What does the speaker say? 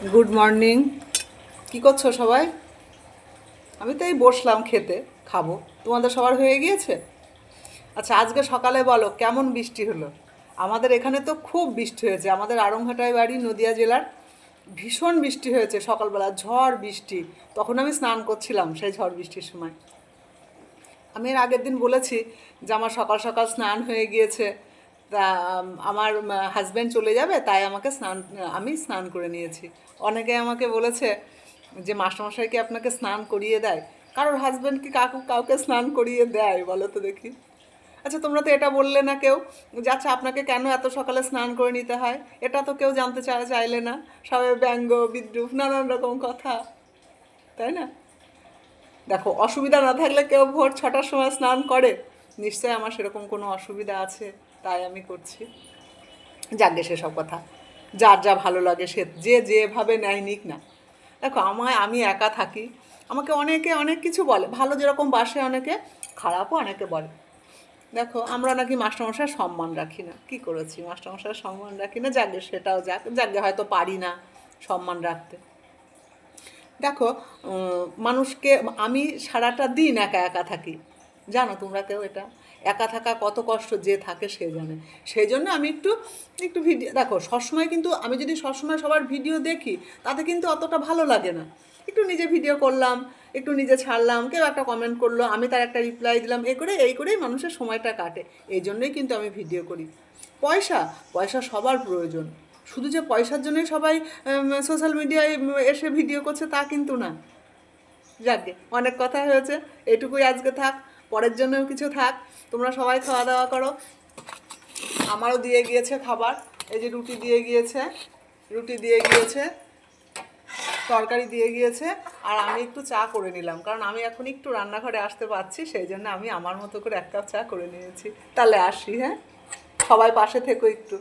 Good morning. কি করছো সবাই? আমি তো এই বসলাম খেতে, খাবো। তোমাদের সবার হয়ে গিয়েছে? আচ্ছা, আজকে সকালে বলো কেমন বৃষ্টি হলো? আমাদের এখানে তো খুব বৃষ্টি হয়েছে, আমাদের আড়ংঘাটায় বাড়ি, নদিয়া জেলার। ভীষণ বৃষ্টি হয়েছে সকালবেলা, ঝড় বৃষ্টি। তখন আমি স্নান করছিলাম সেই ঝড় বৃষ্টির সময়। আমি এর আগের দিন বলেছি যে আমার সকাল সকাল স্নান হয়ে গিয়েছে। তা আমার হাজব্যান্ড চলে যাবে, তাই আমি স্নান করে নিয়েছি। অনেকে আমাকে বলেছে যে মাস্টারমশাই কি আপনাকে স্নান করিয়ে দেয়? কারোর হাজব্যান্ড কি কাউকে স্নান করিয়ে দেয় বলো তো দেখি? আচ্ছা, তোমরা তো এটা বললে না কেউ, যে আচ্ছা আপনাকে কেন এত সকালে স্নান করে নিতে হয়, এটা তো কেউ জানতে চাইলে না। সবাই ব্যঙ্গ বিদ্রুপ নানান রকম কথা, তাই না? দেখো, অসুবিধা না থাকলে কেউ ভোর 6টার সময় স্নান করে? নিশ্চয়ই আমার সেরকম কোনো অসুবিধা আছে, তাই আমি করছি। যাকে সেসব কথা, যার যা ভালো লাগে সে যে যেভাবে নেয় নিক না। দেখো, আমি একা থাকি, আমাকে অনেকে অনেক কিছু বলে, ভালো যেরকম বাসে অনেকে, খারাপও অনেকে বলে। দেখো, আমরা নাকি মাস্টারমশাইয়ের সম্মান রাখি না। কি করেছি, মাস্টারমশাইয়ের সম্মান রাখি না? যাকে সেটাও যাকে হয়তো পারি না সম্মান রাখতে। দেখো, মানুষকে, আমি সারাটা দিন একা একা থাকি। জানো তোমরা কেউ এটা? একা থাকা কত কষ্ট যে থাকে সে জানে। সেই জন্য আমি একটু একটু ভিডিও, দেখো সবসময় কিন্তু আমি যদি সবসময় সবার ভিডিও দেখি, তাতে কিন্তু অতটা ভালো লাগে না। একটু নিজে ভিডিও করলাম, একটু নিজে ছাড়লাম, কেউ একটা কমেন্ট করলো, আমি তার একটা রিপ্লাই দিলাম, এই করেই মানুষের সময়টা কাটে। এই জন্যই কিন্তু আমি ভিডিও করি। পয়সা, পয়সা সবার প্রয়োজন। শুধু যে পয়সার জন্যই সবাই সোশ্যাল মিডিয়ায় এসে ভিডিও করছে তা কিন্তু না। যাকে অনেক কথা হয়েছে, এটুকুই আজকে থাক, পরের জন্যও কিছু থাক। তোমরা সবাই খাওয়া দাওয়া করো। আমারও দিয়ে গিয়েছে খাবার। এই যে রুটি দিয়ে গিয়েছে, তরকারি দিয়ে গিয়েছে। আর আমি একটু চা করে নিলাম, কারণ আমি এখন একটু রান্নাঘরে আসতে পারছি, সেই জন্য আমি আমার মতো করে 1 কাপ চা করে নিয়েছি। তাহলে আসি, হ্যাঁ? সবাই পাশে থেকো একটু।